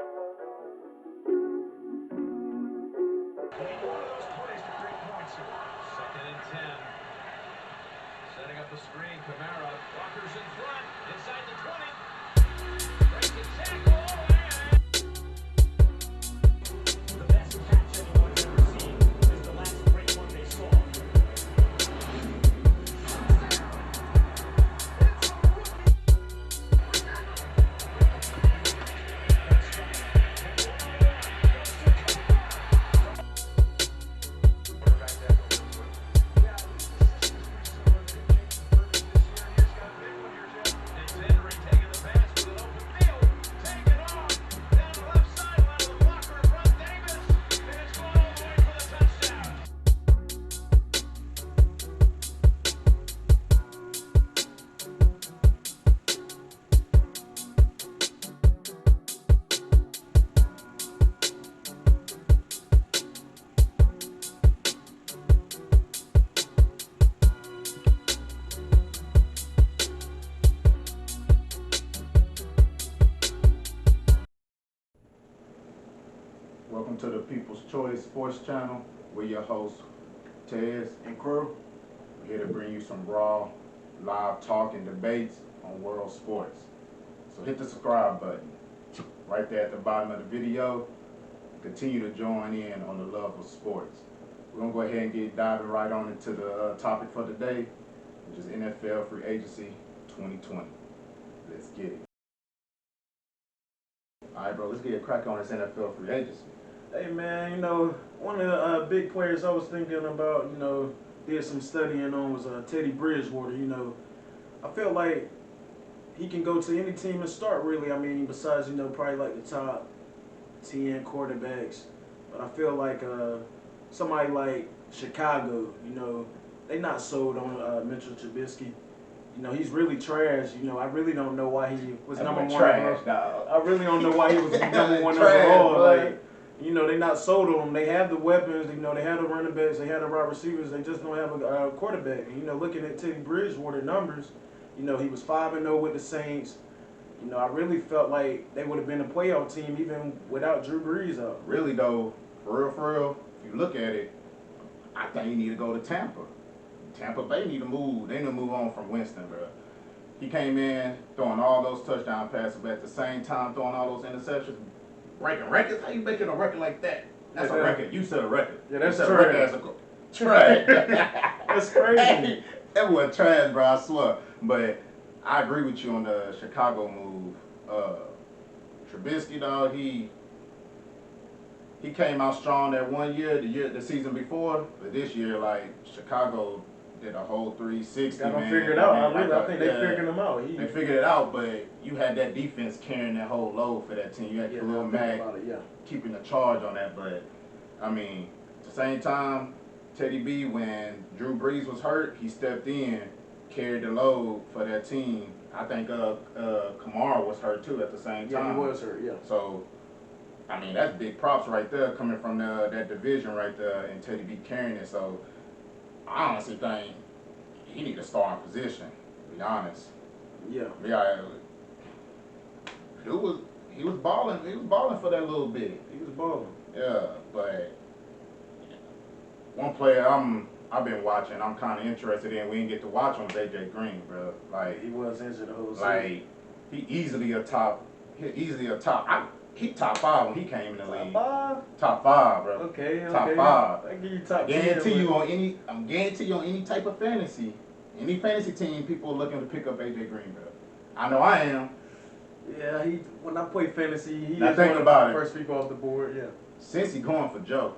Second and 10. Setting up the screen. Camara. Walker's in front. Inside the 20. Breaks the tackle. The best catch anyone's ever seen is the last great one they saw. Welcome to the People's Choice Sports Channel. We're your hosts, Tez and Crew. We're here to bring you some raw, live talk and debates on world sports. So hit the subscribe button right there at the bottom of the video. Continue to join in on the love of sports. We're going to go ahead and get diving right on into the topic for today, which is NFL Free Agency 2020. Let's get it. All right, bro, let's get a crack on this NFL Free Agency. Hey man, one of the big players I was thinking about, did some studying on was Teddy Bridgewater. I feel like he can go to any team and start really. I mean, besides, probably like the top 10 quarterbacks. But I feel like somebody like Chicago, they not sold on Mitchell Trubisky. He's really trash. I really don't know why he was number one. Trash, dog. I really don't know why he was number one Trash, overall. boy. They not sold on him. They have the weapons. They have the running backs. They have the wide receivers. They just don't have a quarterback. And, looking at Teddy Bridgewater numbers, he was 5-0 with the Saints. I really felt like they would have been a playoff team even without Drew Brees out. Really though, for real, if you look at it, I think you need to go to Tampa. Tampa Bay need to move. They need to move on from Winston, bro. He came in throwing all those touchdown passes, but at the same time throwing all those interceptions, breaking records. How you making a record like that? That's a record. You set a record. Yeah, that's trash. Trash. That's crazy. Hey, that was trash, bro. I swear. But I agree with you on the Chicago move. Trubisky, dog, he came out strong that one year, the season before, but this year, like, Chicago did a whole 360. Got him man. figured out. I think they figured him out. They figured it out, but you had that defense carrying that whole load for that team. You had Khalil Mack keeping the charge on that. But, I mean, at the same time, Teddy B, when Drew Brees was hurt, he stepped in, carried the load for that team. I think Kamara was hurt, too, at the same time. Yeah, he was hurt, yeah. So, I mean, that's big props right there coming from that division right there and Teddy B carrying it. So, I honestly think he need to start in position, to be honest. Yeah. Yeah. He was balling. He was balling for that little bit. He was balling. Yeah, but one player I've been watching, I'm kind of interested in. We didn't get to watch on AJ Green, bro. Like he was injured the whole season. Like he easily a top. He top 5 when he came in the league. Top 5, bro. Okay. Top 5. I give you top 10. I'm guarantee you on any type of fantasy, any fantasy team, people are looking to pick up AJ Green, bro. I know I am. Yeah, when I play fantasy, he now is think one about of the it. first people off the board. Yeah. Since he going for Joe,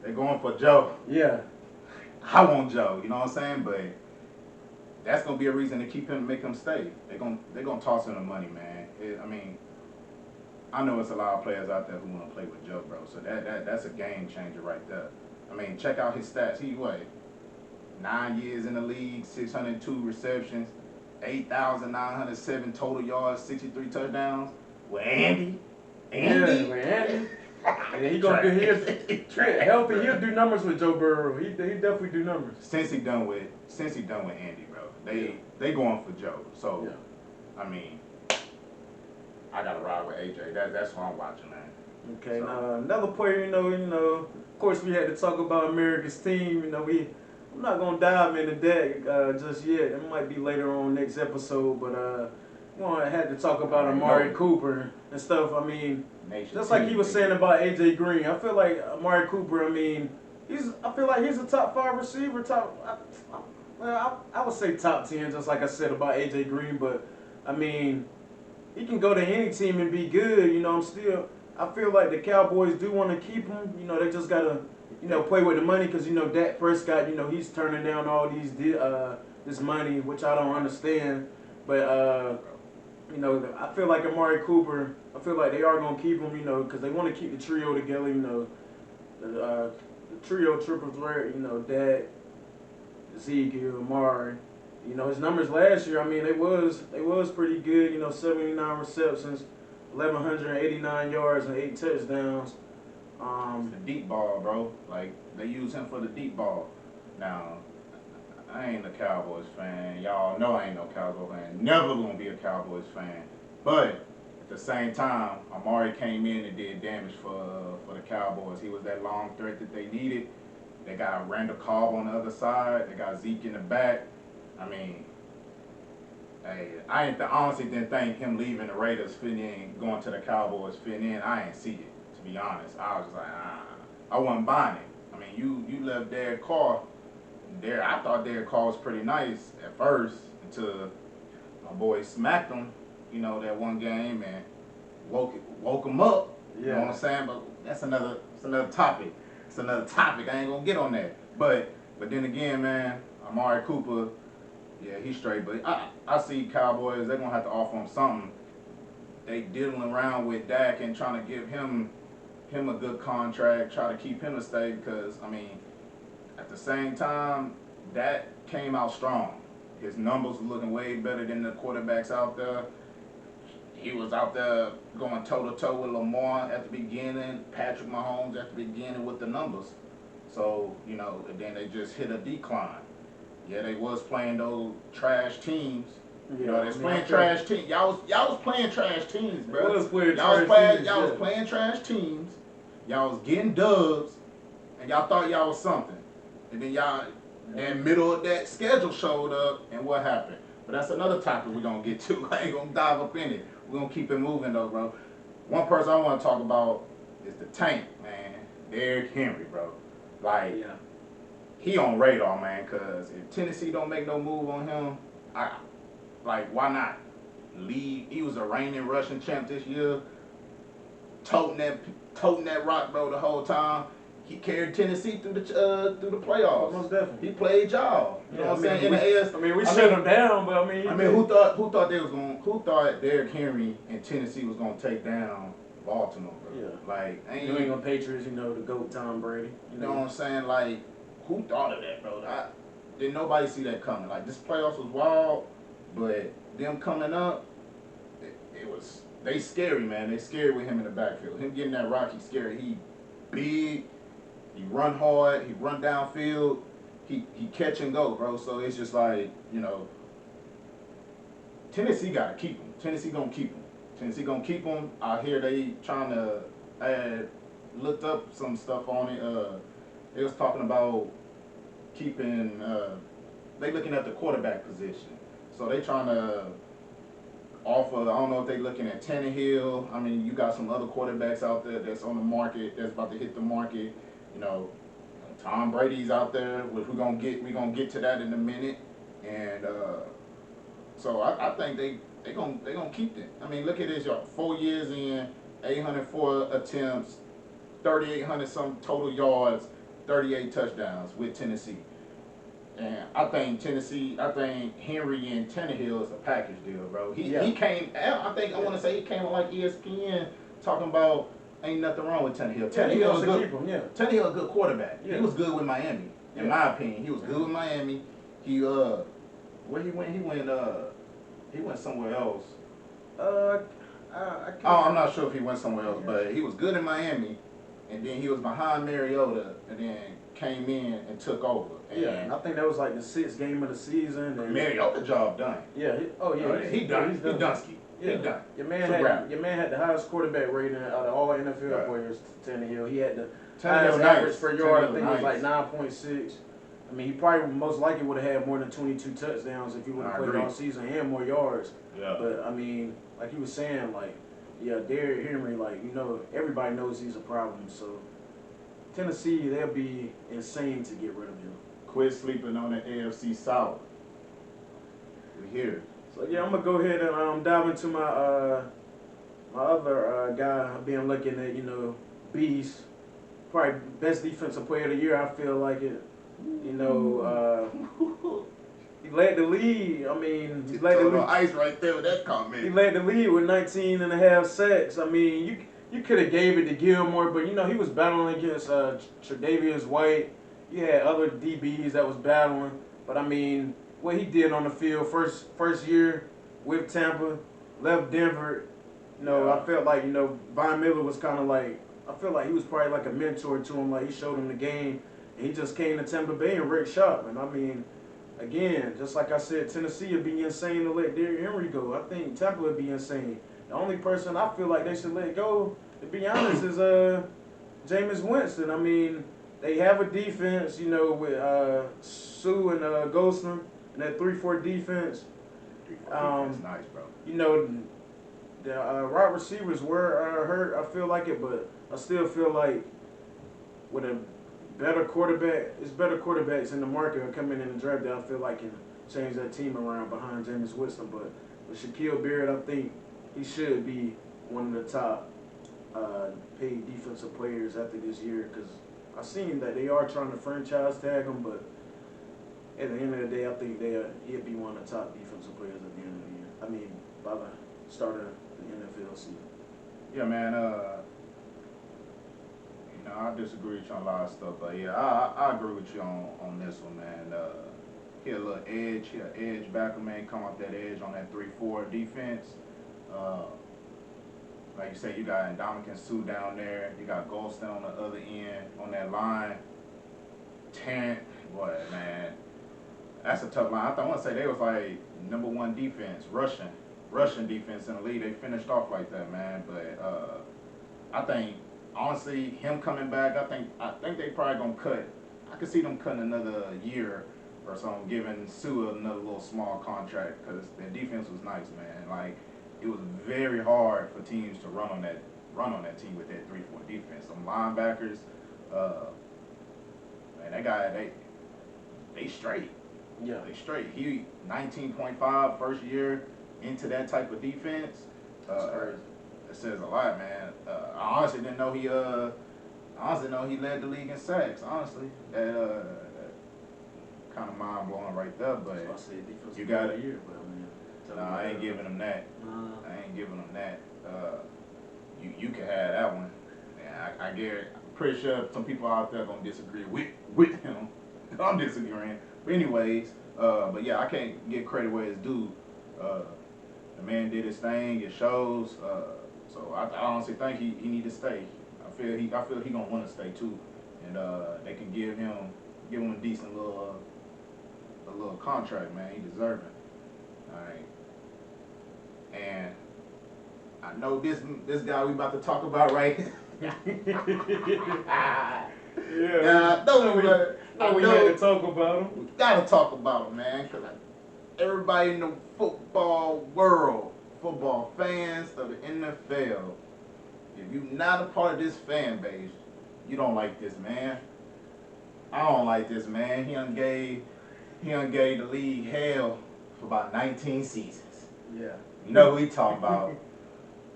they're going for Joe. Yeah. I want Joe. You know what I'm saying? But that's gonna be a reason to keep him, make him stay. They're gonna toss him the money, man. I know it's a lot of players out there who want to play with Joe, bro. So that's a game changer right there. I mean, check out his stats. He 9 years in the league, 602 receptions, 8,907 total yards, 63 touchdowns. With Andy. Yeah, with Andy. Yeah, he gonna do healthy. He'll do numbers with Joe Burrow. He definitely do numbers. Since he done with Andy, bro. They going for Joe. So I mean, I gotta ride with AJ. That's who I'm watching, man. Okay, So- now another player, of course we had to talk about America's team. I'm not gonna dive into that just yet. It might be later on next episode, but I had to talk about Amari Cooper and stuff. I mean, Nation just like he team, was baby. saying about AJ Green, I feel like Amari Cooper. I mean, I feel like he's a top 5 receiver. I would say top 10, just like I said about AJ Green. But I mean, he can go to any team and be good. I feel like the Cowboys do want to keep him. They just gotta, play with the money because Dak Prescott. He's turning down all this money, which I don't understand. But I feel like Amari Cooper. I feel like they are gonna keep him. Because they want to keep the trio together. The trio triple threat. Dak, Ezekiel, Amari. His numbers last year, I mean, they was pretty good. 79 receptions, 1,189 yards, and 8 touchdowns. The deep ball, bro. Like, they use him for the deep ball. Now, I ain't a Cowboys fan. Y'all know I ain't no Cowboys fan. Never gonna be a Cowboys fan. But at the same time, Amari came in and did damage for the Cowboys. He was that long threat that they needed. They got Randall Cobb on the other side. They got Zeke in the back. I mean, hey, I honestly didn't think him leaving the Raiders fit in, going to the Cowboys fit in. I ain't see it, to be honest. I was like, I wasn't buying it. I mean, you left Derrick Carr there. I thought Derrick Carr was pretty nice at first until my boy smacked him, that one game and woke him up. You know what I'm saying? But that's another topic. It's another topic. I ain't gonna get on that. But then again, man, Amari Cooper. Yeah, he's straight, but I see Cowboys, they're going to have to offer him something. They diddling around with Dak and trying to give him a good contract, try to keep him to stay because, I mean, at the same time, Dak came out strong. His numbers were looking way better than the quarterbacks out there. He was out there going toe-to-toe with Lamar at the beginning, Patrick Mahomes at the beginning with the numbers. So, and then they just hit a decline. Yeah, they was playing those trash teams. They was playing trash teams. Y'all was playing trash teams, bro. Y'all was playing trash teams. Y'all was getting dubs, and y'all thought y'all was something. And then in middle of that schedule showed up, and what happened? But that's another topic we're gonna get to. I ain't gonna dive up in it. We're gonna keep it moving though, bro. One person I want to talk about is the tank, man. Derrick Henry, bro. Like. Yeah. He on radar, man, because if Tennessee don't make no move on him, why not? Leave. He was a reigning rushing champ this year, toting that rock, bro, the whole time. He carried Tennessee through the playoffs. Most definitely. He played y'all. You know what I'm saying? In the AS. We shut him down, but who thought Derrick Henry and Tennessee was gonna take down Baltimore, bro? Yeah. New England Patriots, the GOAT Tom Brady. You know what I'm saying? Like, who thought of that, bro? Didn't nobody see that coming. Like, this playoffs was wild, but them coming up, they scary, man. They scary with him in the backfield. Him getting that rock, he's scary. He big, he run hard, he run downfield, he catch and go, bro. So it's just like, Tennessee got to keep him. Tennessee gonna keep him. I hear they trying to looked up some stuff on it. They was talking about keeping, they looking at the quarterback position. So they trying to offer, I don't know if they looking at Tannehill. I mean, you got some other quarterbacks out there that's on the market, that's about to hit the market. Tom Brady's out there, which we're gonna get to that in a minute. And so I think they gonna keep it. I mean, look at this, y'all. 4 years in, 804 attempts, 3,800 some total yards, 38 touchdowns with Tennessee. And I think Henry and Tannehill is a package deal, bro. He came, I want to say he came on like ESPN talking about ain't nothing wrong with Tannehill. Tannehill a good quarterback. Yeah. He was good with Miami, in my opinion. He was good with Miami. He where he went? He went somewhere else. I'm not sure if he went somewhere else, but he was good in Miami, and then he was behind Mariota, and then came in and took over. And I think that was like the 6th game of the season. And Mariota job done. Yeah. He He's Dunsky. He done. Your It's a wrap. man had the highest quarterback rating out of all NFL Yeah. players. Tannehill. He had the Tannehill highest nice. average per yard. I think it was Nice. like 9.6. I mean, he probably most likely would have had more than 22 touchdowns if he would have I played agree. all season and more yards. Yeah. But I mean, like he was saying, like, yeah, Derrick Henry, like, you know, everybody knows he's a problem. So Tennessee, they'll be insane to get rid of him. Quit sleeping on the AFC South. We here. So yeah, I'm gonna go ahead and dive into my my other guy I've been looking at. You know, Beast, probably best defensive player of the year. I feel like it. You know, he led the league. I mean, he led the league. Ice right there with that He comment. led the league with 19 and a half sacks. I mean, you could have gave it to Gilmore, but you know he was battling against Tre'Davious White. You had other DBs that was battling, but I mean, what he did on the field first year with Tampa, left Denver. You know, Yeah. I felt like, you know, Von Miller was kind of like, I feel like he was probably like a mentor to him. Like he showed him the game, and he just came to Tampa Bay and wrecked shop. And I mean, again, just like I said, Tennessee would be insane to let Derrick Henry go. I think Tampa would be insane. The only person I feel like they should let go, to be honest, is Jameis Winston. I mean, they have a defense, you know, with Sue and Ghostam and that 3-4 defense. That's nice, bro. You know, the wide receivers were hurt. I feel like it, but I still feel like with a better quarterback, it's better quarterbacks in the market are coming in the draft that I feel like can change that team around behind Jameis Winston. But with Shaquille Barrett, I think he should be one of the top paid defensive players after this year because I've seen that they are trying to franchise tag him, but at the end of the day, I think he'd be one of the top defensive players at the end of the year. I mean, by the start of the NFL season. Yeah, man. You know, I disagree with you on a lot of stuff, but yeah, I agree with you on this one, man. He had a little edge, he had an edge backer, man. Come off that edge on that 3-4 defense. Like you said, you got Ndamukong Suh down there. You got Golston on the other end on that line. Tarrant, boy, man, that's a tough line. I want to say they was like #1 defense, Russian defense in the league. They finished off like that, man. But I think honestly, him coming back, I think they probably gonna cut. I could see them cutting another year or something, giving Sue another little small contract because their defense was nice, man. Like it was very hard for teams to run on that team with that 3-4 defense. Some linebackers, man, that guy they straight. Yeah. They straight. He 19.5 first year into that type of defense. That's crazy. It says a lot, man. I honestly didn't know he led the league in sacks. Honestly, that kind of mind blowing right there. But I said defensive you got player of it. the year, but I mean, Nah, I ain't giving him that. I ain't giving him that. You can have that one. Yeah, I guarantee. I'm pretty sure some people out there gonna disagree with him. I'm disagreeing. But anyways, but yeah, I can't give credit where it's due. The man did his thing. It shows. So I honestly think he need to stay. I feel he gonna want to stay too, and they can give him a decent little contract, man. He deserve it. All right. And I know this guy we about to talk about right here. yeah. I We know had to talk about him. we gotta talk about him, man, because everybody in the football world, football fans of the NFL, if you're not a part of this fan base, you don't like this man. I don't like this man. He done gave the league hell for about 19 seasons. Yeah. You know who he talking about?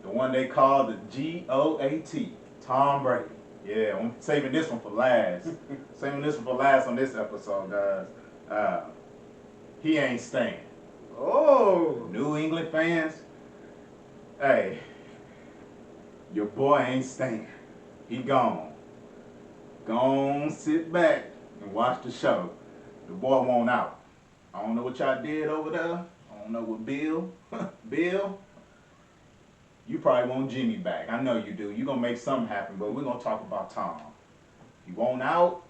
The one they call the GOAT, Tom Brady. Yeah, I'm saving this one for last. Saving this one for last on this episode, guys. He ain't staying. Oh. New England fans, hey, your boy ain't staying. He gone. Gone, sit back and watch the show. The boy won't out. I don't know what y'all did over there. I don't know what Bill, you probably want Jimmy back. I know you do. You're going to make something happen, but we're going to talk about Tom. He won't out.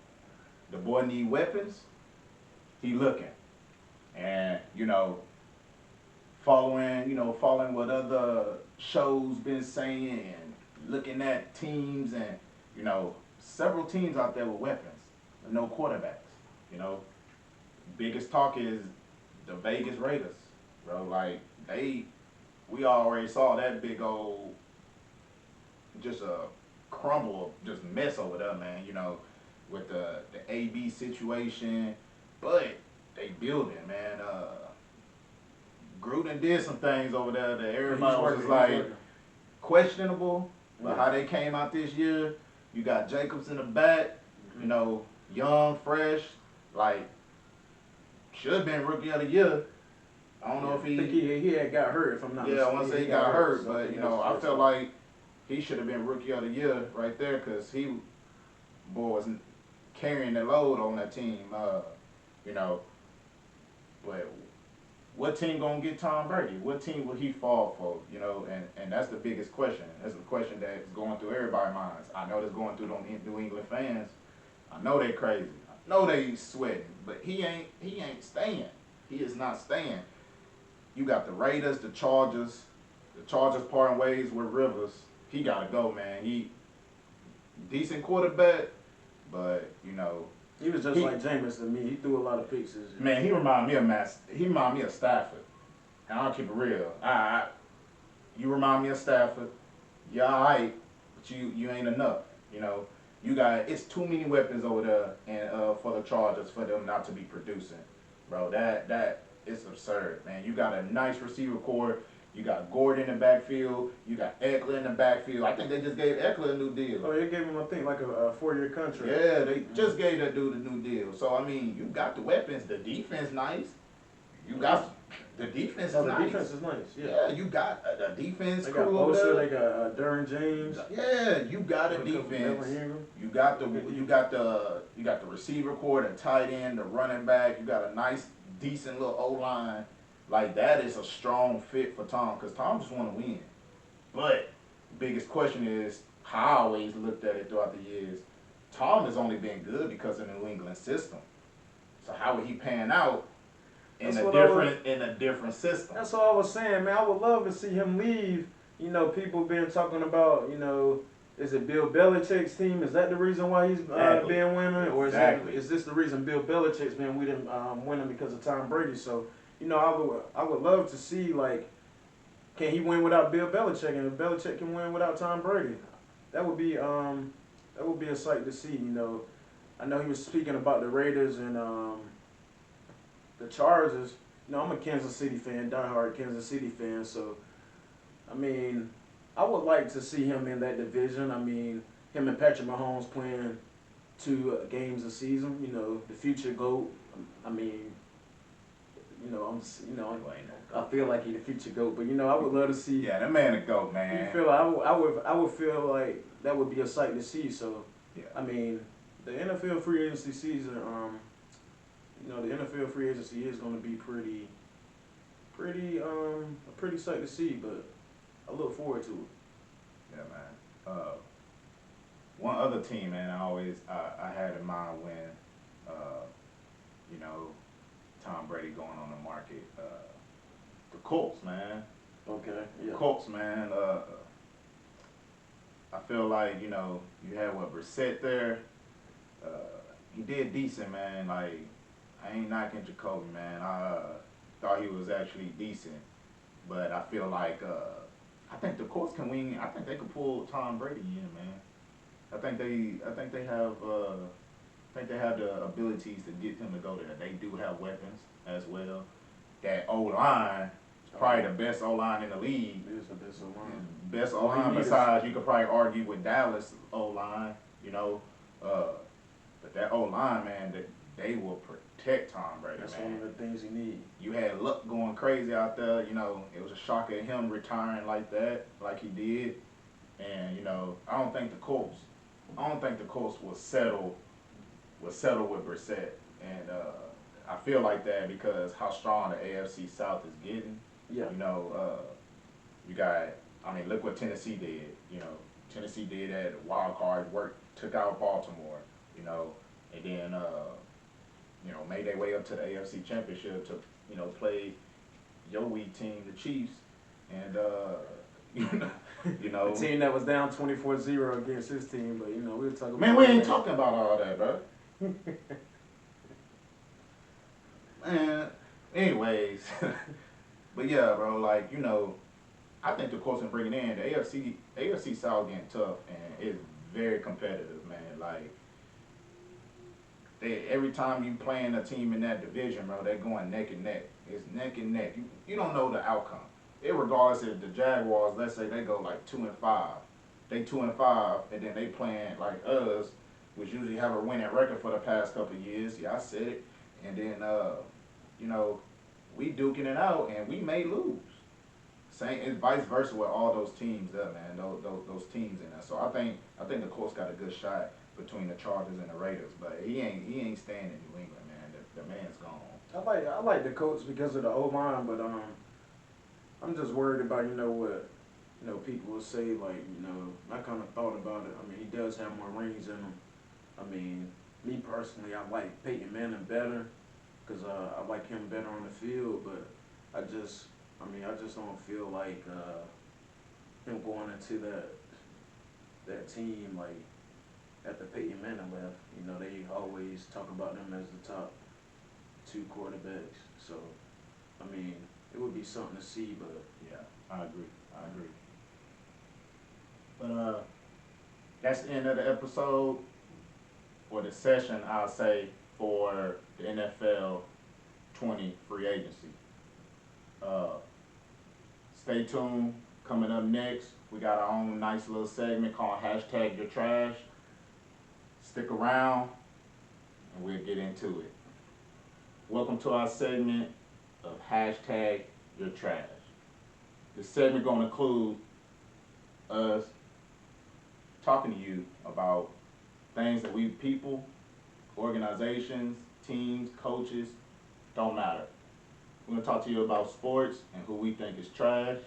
The boy need weapons. He looking. And, you know, following what other shows been saying and looking at teams and, several teams out there with weapons, but no quarterbacks. You know, biggest talk is the Vegas Raiders, bro. Like we already saw that big old, just a crumble, just mess over there, man. With the AB situation, but they building, man. Gruden did some things over there that everybody was just like questionable, but how they came out this year, you got Jacobs in the back, young, fresh, like should have been rookie of the year. I don't know if I think he had got hurt, if I'm not mistaken. I want to say he got hurt, so but I felt like he should have been rookie of the year right there because was carrying the load on that team. But what team gonna get Tom Brady? What team will he fall for? And that's the biggest question. That's the question that's going through everybody's minds. I know that's going through them New England fans. I know they crazy. I know they sweating, but he ain't staying. He is not staying. You got the Raiders, the Chargers. The Chargers parting ways with Rivers. He gotta go, man. He decent quarterback, but he was just like Jameis to me. He threw a lot of picks. Man, he remind me of Stafford. And I'll keep it real. You remind me of Stafford. You're alright, but you ain't enough. It's too many weapons over there, and for the Chargers for them not to be producing, bro. That is absurd, man. You got a nice receiver core. You got Gordon in the backfield. You got Eckler in the backfield. I think they just gave Eckler a new deal. Oh, they gave him, I think, like a 4-year contract. Yeah, they just gave that dude a new deal. So, I mean, you got the weapons. The defense nice. You got the defense is nice. The defense is nice, yeah. You got the defense they got Bosa, they got Derrick James. Yeah, you got a defense. You got the receiver core, the tight end, the running back. You got a nice, decent little O-line. Like, that is a strong fit for Tom, because Tom just want to win. But biggest question is, how I always looked at it throughout the years, Tom has only been good because of the New England system. So how would he pan out in a different system? That's all I was saying, man. I would love to see him leave. People been talking about, is it Bill Belichick's team? Is that the reason why he's been winning? Or is this the reason Bill Belichick's been winning because of Tom Brady? So, I would love to see, like, can he win without Bill Belichick? And if Belichick can win without Tom Brady, that would be a sight to see. I know he was speaking about the Raiders and the Chargers. I'm a Kansas City fan, diehard Kansas City fan. So, I mean, I would like to see him in that division. I mean, him and Patrick Mahomes playing 2 games a season. The future GOAT. I mean, I feel like he's the future GOAT, but I would love to see. Yeah, that man a GOAT, man. I would feel like that would be a sight to see. So, yeah. I mean, the NFL free agency season, the NFL free agency is going to be a pretty sight to see. But I look forward to it. Yeah, man. One other team, man, I had in mind when, Tom Brady going on the market. The Colts, man. Okay. Yeah. Colts, man. I feel like you had Brissett there. He did decent, man. Like, I ain't knocking Jacoby, man. I thought he was actually decent, but I feel like I think the Colts can win. I think they could pull Tom Brady in, man. I think they have the abilities to get him to go there. They do have weapons as well. That O-line, probably the best O-line in the league. It is the best O-line. Best O-line besides, you could probably argue with Dallas O-line, but that O-line, man, they will protect Tom Brady, That's man. one of the things you need. You had Luck going crazy out there, it was a shock at him retiring like that, like he did. And, I don't think the Colts will settle with Brissett. And I feel like that because how strong the AFC South is getting. Yeah. You got, look what Tennessee did. Tennessee did that wild card work, took out Baltimore, and then, made their way up to the AFC Championship to, play, your weak team, the Chiefs, and you know, The team that was down 24-0 against his team, but we'll talk about man, we ain't that. talking about all that, bro. Man, anyways, but yeah, bro, like I think the Colts are bringing in the AFC South getting tough and it's very competitive, man. Like every time you playing a team in that division, bro, they're going neck and neck. It's neck and neck. You don't know the outcome. Regardless if the Jaguars, let's say they go like 2-5, they 2-5, and then they playing like us, which usually have a winning record for the past couple of years. Yeah, I said it. And then we duking it out and we may lose. Same, it's vice versa with all those teams there, man. Those teams in there. So I think the Colts got a good shot between the Chargers and the Raiders, but he ain't staying in New England, man. The man's gone. I like the Colts because of the O-line, but I'm just worried about what people will say. Like I kind of thought about it. I mean, he does have more rings in him. I mean, me personally, I like Peyton Manning better because I like him better on the field, but I just don't feel like him going into that team like after Peyton Manning left. They always talk about them as the top two quarterbacks. So, I mean, it would be something to see, but Yeah, I agree. But that's the end of the episode or the session, I'll say, for the NFL 20 free agency. Stay tuned. Coming up next, we got our own nice little segment called #YourTrash. Stick around, and we'll get into it. Welcome to our segment of #YourTrash. This segment going to include us talking to you about things that we people, organizations, teams, coaches, don't matter. We're going to talk to you about sports and who we think is trash,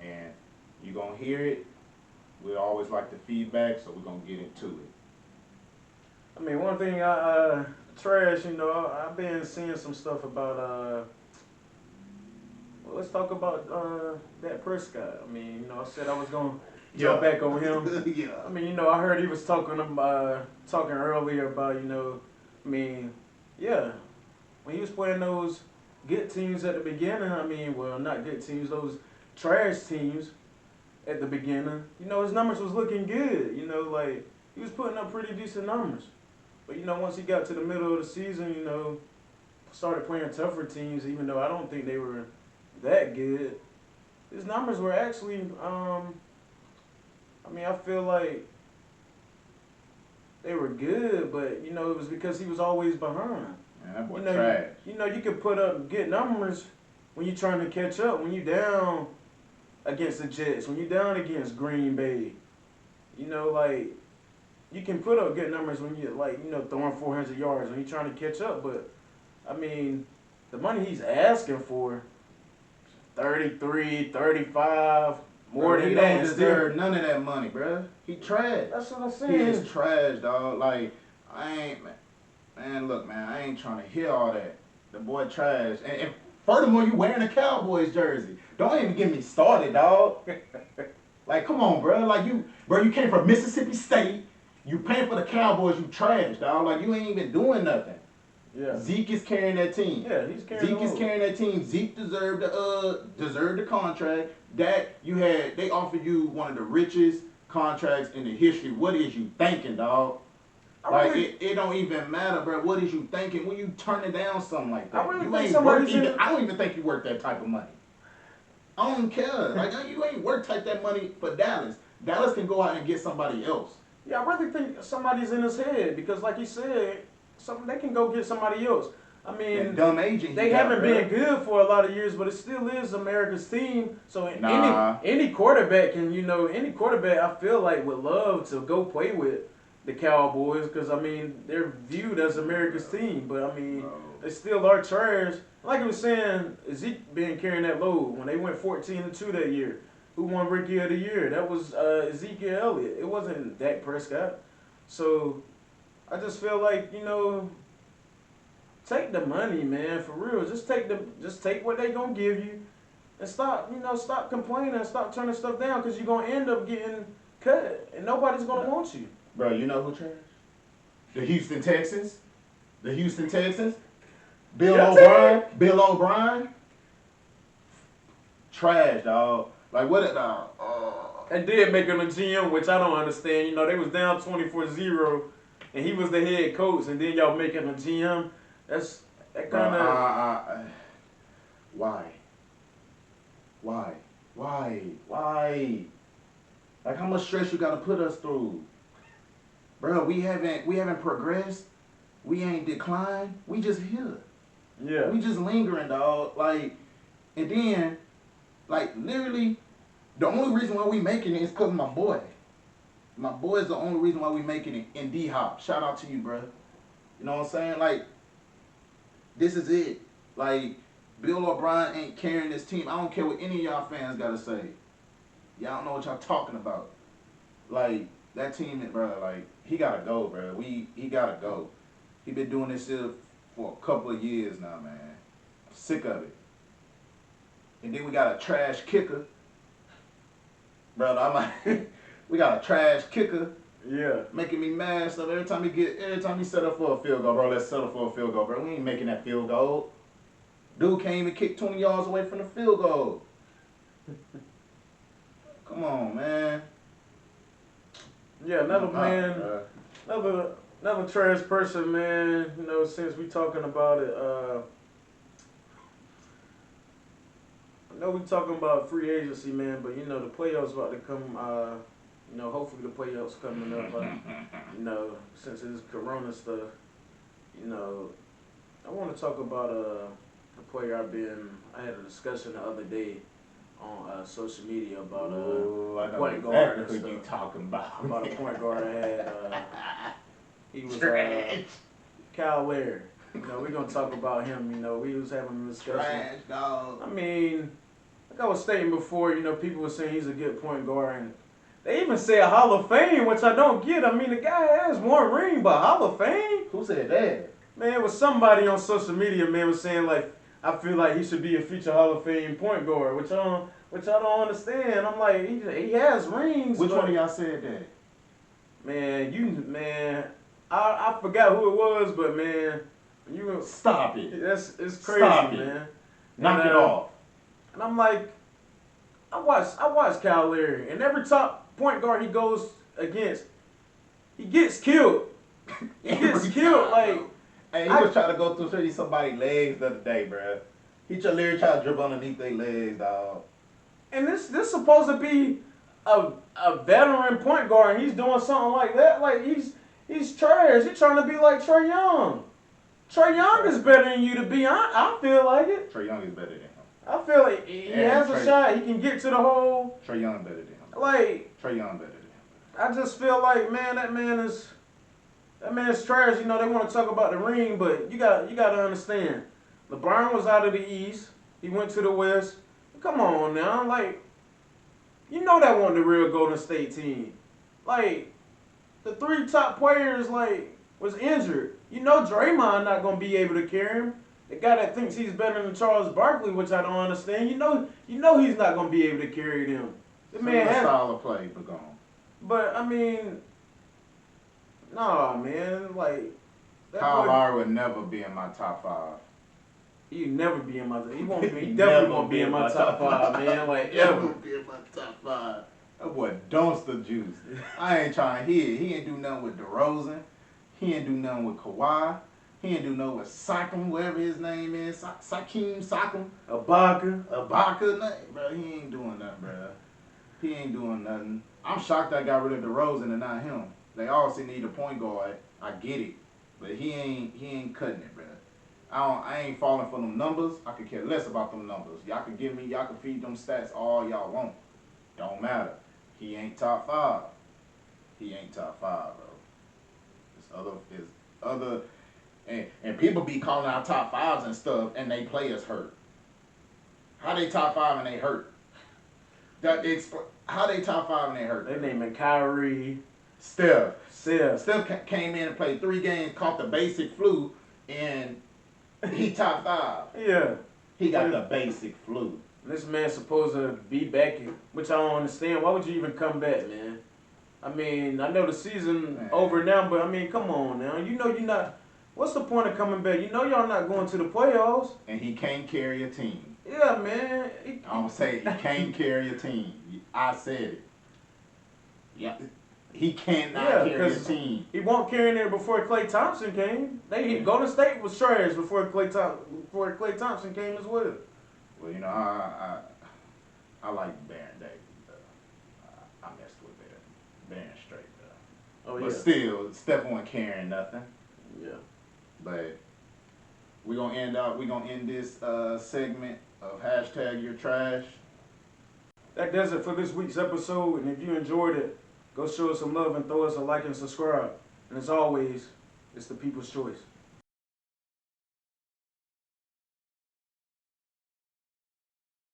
and you're going to hear it. We always like the feedback, so we're going to get into it. I mean, one thing trash. I've been seeing some stuff about. Let's talk about Dak Prescott. I mean, I said I was gonna jump back on him. Yeah. I mean, I heard he was talking earlier about, I mean, yeah, when he was playing those good teams at the beginning. I mean, well, not good teams, those trash teams at the beginning. His numbers was looking good. Like he was putting up pretty decent numbers. But once he got to the middle of the season, started playing tougher teams. Even though I don't think they were that good, his numbers were actually. I mean, I feel like they were good, but it was because he was always behind. Man, that boy trash. You can put up good numbers when you're trying to catch up. When you're down against the Jets, when you're down against Green Bay, like you can put up good numbers when you're throwing 400 yards when you're trying to catch up. But I mean, the money he's asking for, 33, 35. More than he that, don't deserve none of that money, bro. He trash. That's what I'm He saying. is trash, dog. Like, look, man, I ain't trying to hear all that. The boy trash. And furthermore, you wearing a Cowboys jersey. Don't even get me started, dog. Like, come on, bro. Like, you came from Mississippi State. You paying for the Cowboys, you trash, dog. Like, you ain't even doing nothing. Yeah. Zeke is carrying that team. Yeah, he's carrying Zeke is carrying that team. Zeke deserved the contract. They offered you one of the richest contracts in the history. What is you thinking, dog? Like it don't even matter, bro. What is you thinking when you turning down something like that? I don't even think you worth that type of money. I don't care. Like you ain't worth that money for Dallas. Dallas can go out and get somebody else. Yeah, I really think somebody's in his head because, like he said, they can go get somebody else. I mean, that dumb agent. They haven't been good for a lot of years, but it still is America's team. So any quarterback can, any quarterback I feel like would love to go play with the Cowboys because I mean they're viewed as America's team, but I mean they still are trash. Like I was saying, Zeke been carrying that load when they went 14-2 that year. Who won Rookie of the Year? That was Ezekiel Elliott. It wasn't Dak Prescott. So I just feel like take the money, man, for real. Just take what they gonna give you, and stop complaining, stop turning stuff down, cause you're gonna end up getting cut, and nobody's gonna want you. Bro, you know who trash? The Houston Texans. The Houston Texans. Bill O'Brien. Trash, dog. Like what? They did make him a GM, which I don't understand. You know, they was down 24-0, and he was the head coach, and then y'all make him a GM. That kind of. Why? Like, how much stress you gotta put us through, bro? We haven't progressed. We ain't declined. We just here. Yeah. We just lingering, dog. Like, and then, like, literally, the only reason why we making it is because of my boy. My boy is the only reason why we making it. In D-Hop, shout out to you, bro. You know what I'm saying? Like, this is it. Like, Bill O'Brien ain't carrying this team. I don't care what any of y'all fans gotta say. Y'all don't know what y'all talking about. Like, that team, bro, like, he gotta go, bro. He gotta go. He been doing this shit for a couple of years now, man. I'm sick of it. And then we got a trash kicker. Bro, I'm like, we got a trash kicker. Yeah. Making me mad. So every time he set up for a field goal, bro, let's settle for a field goal, bro. We ain't making that field goal. Dude came and kicked 20 yards away from the field goal. Come on, man. Yeah, another trash person, man. You know, since we talking about it, I know we talking about free agency, man, but you know the playoffs about to come. You know, hopefully the playoffs coming up. You know, since it's Corona stuff, you know, I want to talk about a player I had a discussion the other day on social media about I point know guard exactly and who you stuff. talking about. About a point guard I had. He was Kyle Laird. You know, we're gonna talk about him. You know, we was having a discussion. Trash, dog. I mean, like I was stating before, you know, people were saying he's a good point guard, and they even say a Hall of Fame, which I don't get. I mean, the guy has one ring, but Hall of Fame? Who said that? Man, it was somebody on social media, man, was saying like, I feel like he should be a future Hall of Fame point guard, which I don't understand. I'm like, he has rings. Which one of y'all said that? Man, I forgot who it was, but man, Stop it. It's crazy, Stop it. man. Knock it off. And I'm like, I watched Kyle Laird, and every top point guard he goes against, he gets killed. He gets killed. Like, hey, he was trying to go through somebody's legs the other day, bro. He literally tried to dribble underneath their legs, dog. And this supposed to be a veteran point guard, and he's doing something like that. Like, he's trash. He's trying to be like Trae Young. Trae Young is better than you to be honest. I feel like it. Trae Young is better than him. I feel like he has a shot. He can get to the hole. Trae Young better than him. Like, Trae Young better than him. I just feel like, man, that man is trash. You know, they want to talk about the ring, but you got to understand. LeBron was out of the East. He went to the West. Come on now, like, you know that wasn't the real Golden State team. Like, the three top players, like, was injured. You know Draymond not gonna be able to carry him. The guy that thinks he's better than Charles Barkley, which I don't understand. You know he's not gonna be able to carry them. The man has style of play, but gone. But I mean, nah, man, like that Kyle boy, Lowry would never be in my top 5. He'd never be in my. He won't be. He He definitely never won't be be in in my my top top 5, man. Like Never ever. be in my top 5. That boy dumpster juice. I ain't trying to hear it. He ain't do nothing with DeRozan. He ain't do nothing with Kawhi. He ain't do nothing with Siakam, whatever his name is. Siakam. Ibaka. Nothing, bro. He ain't doing nothing, bro. He ain't doing nothing. I'm shocked I got rid of DeRozan and not him. They obviously need a point guard. I get it. But he ain't cutting it, bro. I ain't falling for them numbers. I could care less about them numbers. Y'all can feed them stats all y'all want. Don't matter. He ain't top 5. He ain't top 5, bro. It's other and people be calling out top 5s and stuff, and they players hurt. How they top 5 and they hurt? How they top 5 and they hurt? They naming Kyrie. Steph Steph came in and played 3 games, caught the basic flu, and He top 5. Yeah. He got the basic flu. This man's supposed to be back, which I don't understand. Why would you even come back, man? I mean, I know the season over now, but I mean, come on now. You know you're not. What's the point of coming back? You know y'all not going to the playoffs. And he can't carry a team. Yeah, man. I'm saying he can't carry a team. I said it. Yeah. He cannot carry a team. He won't carry there before Klay Thompson came. Golden State was trash before Klay Thompson came as well. Well, you know, I like Baron Davis. I messed with Baron straight though. Oh, but yeah. still, Steph wasn't carrying nothing. Yeah. But we're gonna end this segment of hashtag your trash. That does it for this week's episode. And if you enjoyed it, go show us some love and throw us a like and subscribe. And as always, it's the people's choice.